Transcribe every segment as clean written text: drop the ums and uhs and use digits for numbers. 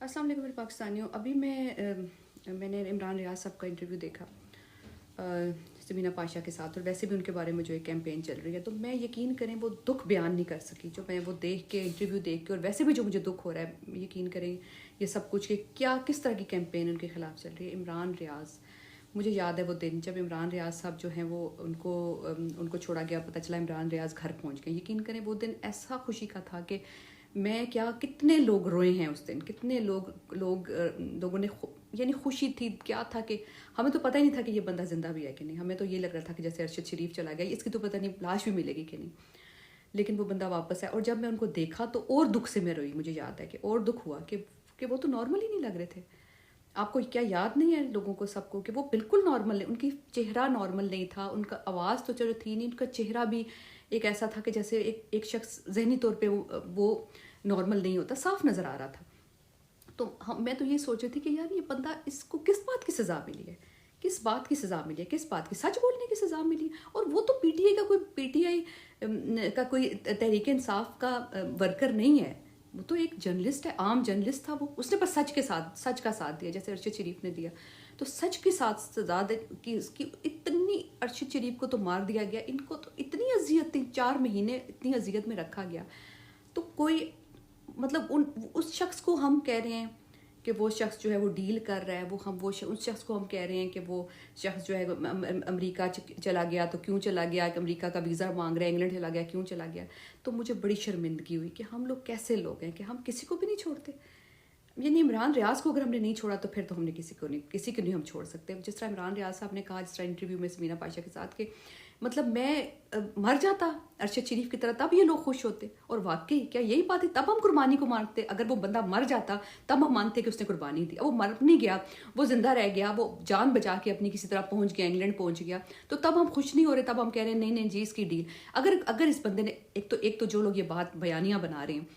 अस्सलाम वालेकुम मेरे पाकिस्तानियों। अभी मैंने इमरान रियाज साहब का इंटरव्यू देखा समीना पाशा के साथ, और वैसे भी उनके बारे में जो एक कैंपेन चल रही है, तो मैं यकीन करें वो दुख बयान नहीं कर सकी जो मैं वो देख के, इंटरव्यू देख के, और वैसे भी जो मुझे दुख हो रहा है, यकीन करें ये सब कुछ कि क्या किस तरह की कैंपेन उनके ख़िलाफ़ चल रही है। इमरान रियाज, मुझे याद है वो दिन जब इमरान रियाज साहब जो हैं वो उनको छोड़ा गया, पता चला इमरान रियाज घर पहुंच गए। यकीन करें वो दिन ऐसा खुशी का था कि मैं क्या, कितने लोग रोए हैं उस दिन, कितने लोगों ने यानी खुशी थी। क्या था कि हमें तो पता ही नहीं था कि ये बंदा जिंदा भी है कि नहीं। हमें तो ये लग रहा था कि जैसे अरशद शरीफ चला गया, इसकी तो पता नहीं लाश भी मिलेगी कि नहीं, लेकिन वो बंदा वापस है। और जब मैं उनको देखा तो और दुख से मैं रोई। मुझे याद है कि और दुख हुआ कि वो तो नॉर्मल ही नहीं लग रहे थे। आपको क्या याद नहीं है लोगों को, सबको, कि वो बिल्कुल नॉर्मल नहीं, उनकी चेहरा नॉर्मल नहीं था, उनका आवाज़ तो चलो थी नहीं, उनका चेहरा भी एक ऐसा था कि जैसे एक शख्स जहनी तौर पे वो नॉर्मल नहीं होता, साफ नज़र आ रहा था। तो मैं तो ये सोच रही थी कि यार ये बंदा, इसको किस बात की सज़ा मिली है, किस बात की सज़ा मिली है, किस बात की, सच बोलने की सज़ा मिली। और वो तो पीटीआई का कोई तहरीक इंसाफ का वर्कर नहीं है, वो तो एक जर्नलिस्ट है, आम जर्नलिस्ट था वो। उसने बस सच का साथ दिया, जैसे अरशद शरीफ ने दिया। तो सच के साथ सजा की इसकी इतनी, अरशद शरीफ को तो मार दिया गया, इनको तो इतनी अजियत, 4 महीने इतनी अजियत में रखा गया। तो कोई मतलब उस शख्स को हम कह रहे हैं कि वो शख्स जो है वो डील कर रहा है, उस शख्स को हम कह रहे हैं कि वो शख्स जो है अमेरिका चला गया, तो क्यों चला गया, अमेरिका का वीज़ा मांग रहा है, इंग्लैंड चला गया, क्यों चला गया। तो मुझे बड़ी शर्मिंदगी हुई कि हम लोग कैसे लोग हैं कि हम किसी को भी नहीं छोड़ते। यानी इमरान रियाज को अगर हमने नहीं छोड़ा तो फिर तो हमने किसी को नहीं हम छोड़ सकते। जिस तरह इमरान रियाज साहब ने कहा, जिस तरह इंटरव्यू में समीना पाशा के साथ, के मतलब मैं मर जाता अरशद शरीफ की तरह, तब ये लोग खुश होते। और वाकई क्या यही बात है, तब हम कुर्बानी को मानते। अगर वो बंदा मर जाता तब हम मानते कि उसने कुर्बानी दी। अब वो मर नहीं गया, वो जिंदा रह गया, वो जान बचा के अपनी किसी तरह पहुंच गया, इंग्लैंड पहुंच गया, तो तब हम खुश नहीं हो रहे, तब हम कह रहे हैं नहीं नहीं जी इसकी डील। अगर इस बंदे ने, एक तो जो लोग ये बात बयानियां बना रहे हैं,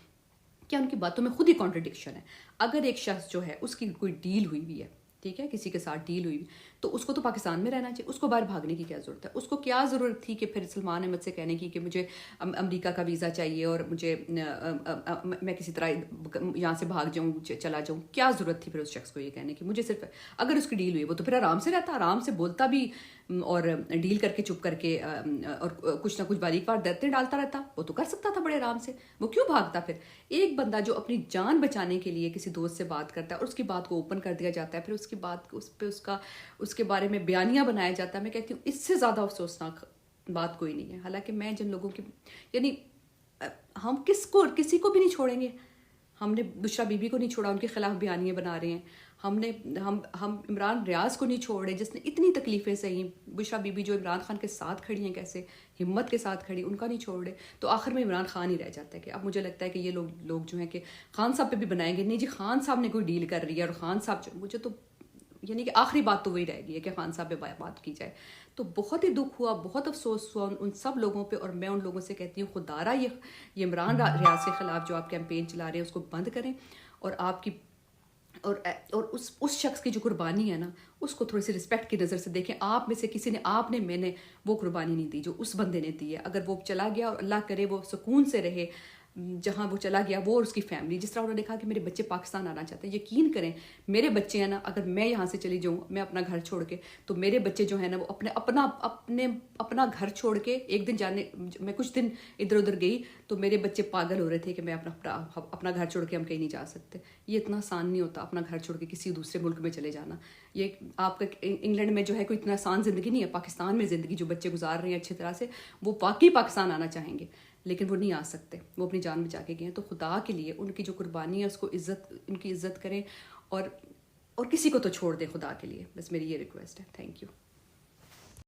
क्या उनकी बातों में खुद ही कॉन्ट्रडिक्शन है। अगर एक शख्स जो है उसकी कोई डील हुई हुई है, ठीक है, किसी के साथ डील हुई, तो उसको तो पाकिस्तान में रहना चाहिए, उसको बाहर भागने की क्या ज़रूरत है। उसको क्या ज़रूरत थी कि फिर सलमान अहमद से कहने की कि मुझे अमेरिका का वीज़ा चाहिए और मुझे मैं किसी तरह यहाँ से भाग जाऊँ, चला जाऊँ। क्या ज़रूरत थी फिर उस शख्स को ये कहने की। मुझे सिर्फ, अगर उसकी डील हुई वो तो फिर आराम से रहता, आराम से बोलता भी और डील करके चुप करके और कुछ ना कुछ बारीक बार दरते डालता रहता। वो तो कर सकता था बड़े आराम से, वो क्यों भागता फिर। एक बंदा जो अपनी जान बचाने के लिए किसी दोस्त से बात करता है और उसकी बात को ओपन कर दिया जाता है, फिर उसकी बात उसके बारे में बयानियां बनाया जाता है, मैं कहती हूँ इससे ज़्यादा अफसोसनाक बात कोई नहीं है। हालांकि मैं जिन लोगों की, यानी हम किसी को भी नहीं छोड़ेंगे। हमने बुशरा बीबी को नहीं छोड़ा, उनके खिलाफ बयानियां बना रहे हैं। हम इमरान रियाज को नहीं छोड़ रहे, जिसने इतनी तकलीफ़ें सही। बुशरा बीबी जो इमरान खान के साथ खड़ी हैं, कैसे हिम्मत के साथ खड़ी, उनका नहीं छोड़ रहे। तो आखिर में इमरान खान ही रह जाता है। कि अब मुझे लगता है कि ये लोग जो हैं कि खान साहब पे भी बनाएंगे, नहीं जी खान साहब ने कोई डील कर रही है, और खान साहब, मुझे तो यानी कि आखिरी बात तो वही रहेगी है कि खान साहब पे बात की जाए। तो बहुत ही दुख हुआ, बहुत अफसोस हुआ उन सब लोगों पे। और मैं उन लोगों से कहती हूँ खुदारा ये इमरान रियाज के खिलाफ जो आप कैंपेन चला रहे हैं उसको बंद करें, और आपकी और उस शख्स की जो कुर्बानी है ना, उसको थोड़ी सी रिस्पेक्ट की नज़र से देखें। आप में से किसी ने, आपने, मैंने वो कुर्बानी नहीं दी जो उस बंदे ने दी है। अगर वो चला गया, और अल्लाह करे वो सुकून से रहे जहाँ वो चला गया, वो और उसकी फैमिली। जिस तरह उन्होंने कहा कि मेरे बच्चे पाकिस्तान आना चाहते हैं, यकीन करें मेरे बच्चे हैं ना, अगर मैं यहाँ से चली जाऊँ, मैं अपना घर छोड़ के, तो मेरे बच्चे जो है ना वो अपना घर छोड़ के एक दिन मैं कुछ दिन इधर उधर गई तो मेरे बच्चे पागल हो रहे थे कि मैं अपना घर छोड़ के हम कहीं नहीं जा सकते। ये इतना आसान नहीं होता अपना घर छोड़ के किसी दूसरे मुल्क में चले जाना। ये आपका इंग्लैंड में जो है कोई इतना आसान ज़िंदगी नहीं है। पाकिस्तान में ज़िंदगी जो बच्चे गुजार रहे हैं अच्छी तरह से, वो वाकई पाकिस्तान आना चाहेंगे, लेकिन वो नहीं आ सकते। वो अपनी जान बचा के गए हैं। तो खुदा के लिए उनकी जो कुर्बानी है उसको उनकी इज्जत करें, और किसी को तो छोड़ दें खुदा के लिए। बस मेरी ये रिक्वेस्ट है। Thank you.